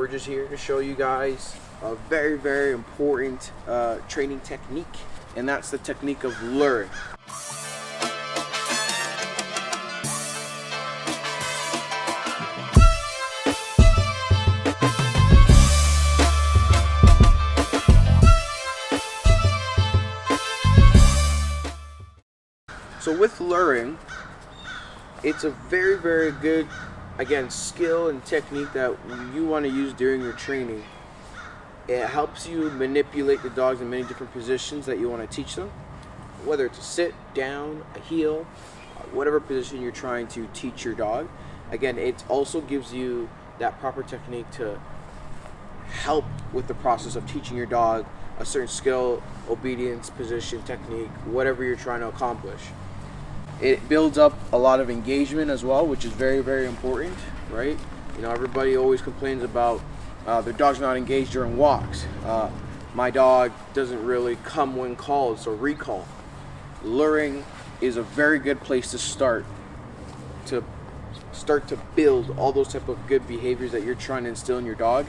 We're just here to show you guys a very important training technique, and that's the technique of luring. So with luring, it's a very good, again, skill and technique that you want to use during your training. It helps you manipulate the dogs in many different positions that you want to teach them, whether it's a sit, down, a heel, whatever position you're trying to teach your dog. Again, it also gives you that proper technique to help with the process of teaching your dog a certain skill, obedience, position, technique, whatever you're trying to accomplish. It builds up a lot of engagement as well, which is very important, right? You know, everybody always complains about their dog's not engaged during walks. My dog doesn't really come when called, so recall. Luring is a very good place to start to build all those type of good behaviors that you're trying to instill in your dog.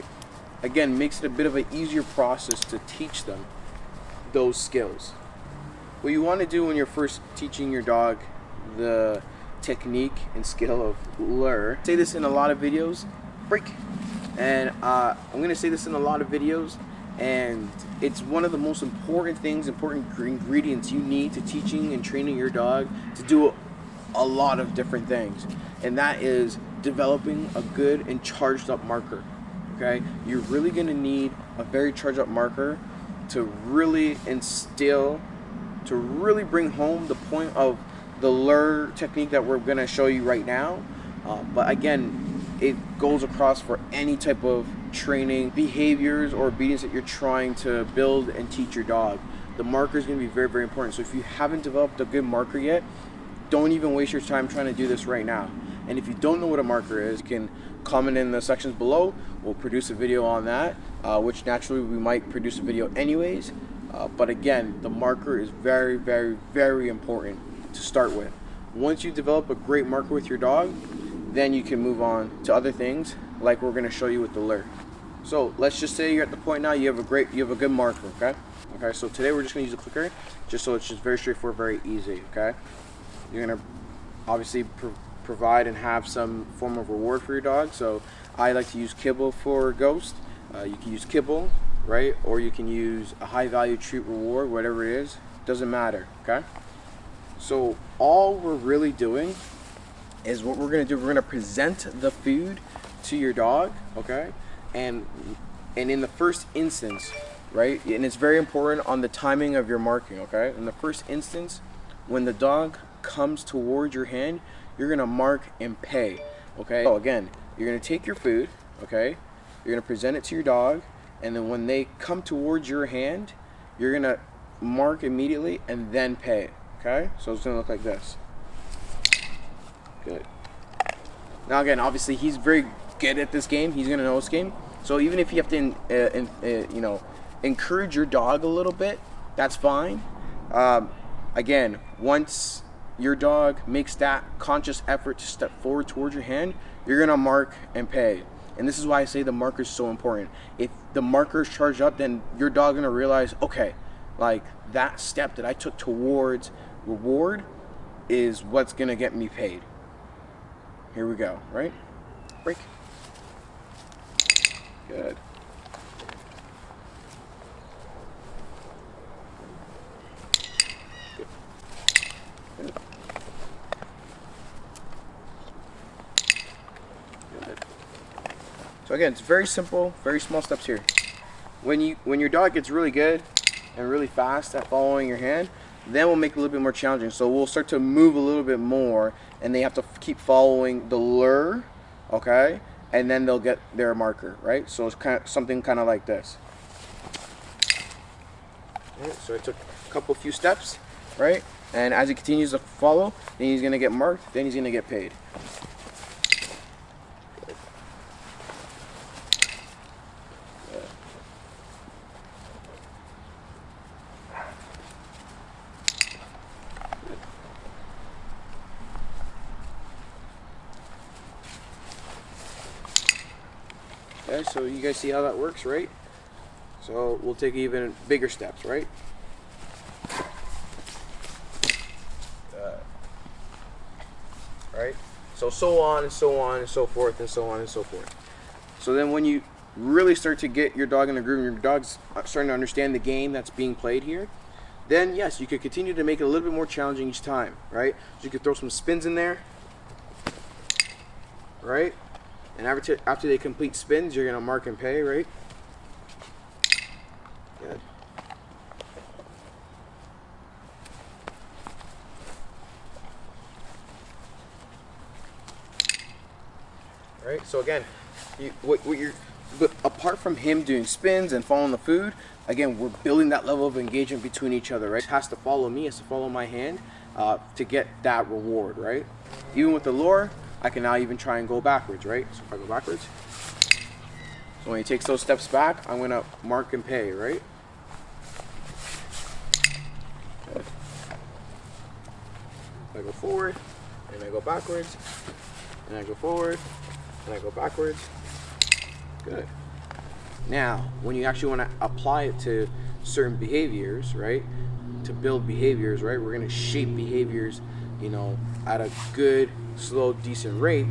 Again, makes it a bit of an easier process to teach them those skills. What you want to do when you're first teaching your dog the technique and skill of lure, I say this in a lot of videos, and I'm going to say this in a lot of videos, and it's one of the most important ingredients you need to teaching and training your dog to do a lot of different things, and that is developing a good and charged up marker. Okay, you're really going to need a very charged up marker to really instill, to really bring home the point of the lure technique that we're going to show you right now. But again, it goes across for any type of training, behaviors, or obedience that you're trying to build and teach your dog. The marker is going to be very important. So if you haven't developed a good marker yet, don't even waste your time trying to do this right now. And if you don't know what a marker is, you can comment in the sections below. We'll produce a video on that, which naturally we might produce a video anyways. But again, the marker is very important to start with. Once you develop a great marker with your dog, then you can move on to other things like we're going to show you with the lure. So let's just say you're at the point now you have a good marker. Okay, so today we're just going to use a clicker, just so it's just very straightforward, very easy. Okay, you're going to obviously provide and have some form of reward for your dog. So I like to use kibble for Ghost. You can use kibble, right, or you can use a high value treat reward, whatever it is, doesn't matter. Okay, so all we're really doing is what we're going to do. We're going to present the food to your dog, okay, and in the first instance, right, and it's very important on the timing of your marking. Okay, in the first instance, when the dog comes towards your hand, you're going to mark and pay. Okay, so again, you're going to take your food, okay, you're going to present it to your dog, and then when they come towards your hand, you're going to mark immediately and then pay. Okay, so it's going to look like this. Good. Now again, obviously he's very good at this game. He's going to know this game. So even if you have to encourage your dog a little bit, that's fine. Again, once your dog makes that conscious effort to step forward towards your hand, you're going to mark and pay. And this is why I say the marker is so important. If the marker is charged up, then your dog's going to realize, okay, like that step that I took towards reward is what's going to get me paid. Here we go, right? Break. Good. Good. So again, it's very simple, very small steps here. When your dog gets really good and really fast at following your hand, then we'll make it a little bit more challenging. So we'll start to move a little bit more, and they have to keep following the lure, okay? And then they'll get their marker, right? So it's something kind of like this. All right, so I took a few steps, right? And as he continues to follow, then he's gonna get marked, then he's gonna get paid. Okay, so you guys see how that works, right? So we'll take even bigger steps, right? Right? So on and so on and so forth and so on and so forth. So then when you really start to get your dog in the groove and your dog's starting to understand the game that's being played here, then yes, you could continue to make it a little bit more challenging each time, right? So you could throw some spins in there, right? And after they complete spins, you're gonna mark and pay, right? Good. Right. So again, but apart from him doing spins and following the food, again, we're building that level of engagement between each other, right? He has to follow me, has to follow my hand to get that reward, right? Even with the lure, I can now even try and go backwards, right? So if I go backwards, so when he takes those steps back, I'm gonna mark and pay, right? Good. I go forward, and I go backwards, and I go forward, and I go backwards. Good. Now, when you actually want to apply it to certain behaviors, right? To build behaviors, right? We're going to shape behaviors, you know, at a good, slow, decent rate.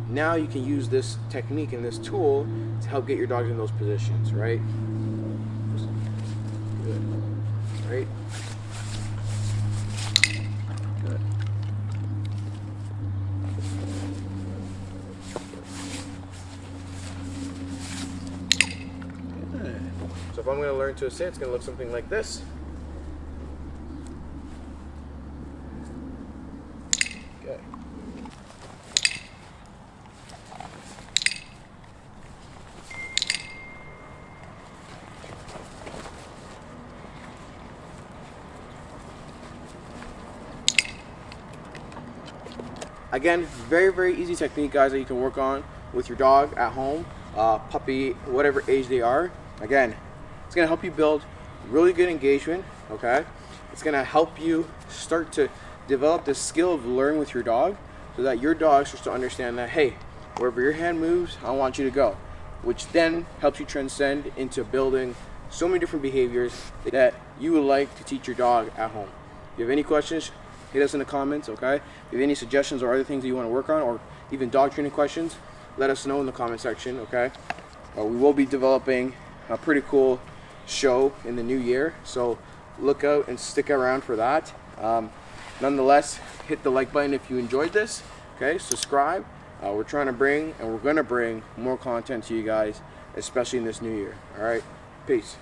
Now you can use this technique and this tool to help get your dogs in those positions, right? Good. Right? Good. So if I'm going to learn to sit, it's going to look something like this. Okay. Again, very, very easy technique, guys, that you can work on with your dog at home, puppy, whatever age they are. Again, it's going to help you build really good engagement, okay? It's going to help you start to develop the skill of learning with your dog so that your dog starts to understand that, hey, wherever your hand moves, I want you to go, which then helps you transcend into building so many different behaviors that you would like to teach your dog at home. If you have any questions, hit us in the comments, okay? If you have any suggestions or other things that you want to work on, or even dog training questions, let us know in the comment section, okay? We will be developing a pretty cool show in the new year, so look out and stick around for that. Nonetheless, hit the like button if you enjoyed this, okay? Subscribe. We're trying to bring, and we're going to bring more content to you guys, especially in this new year. All right, peace.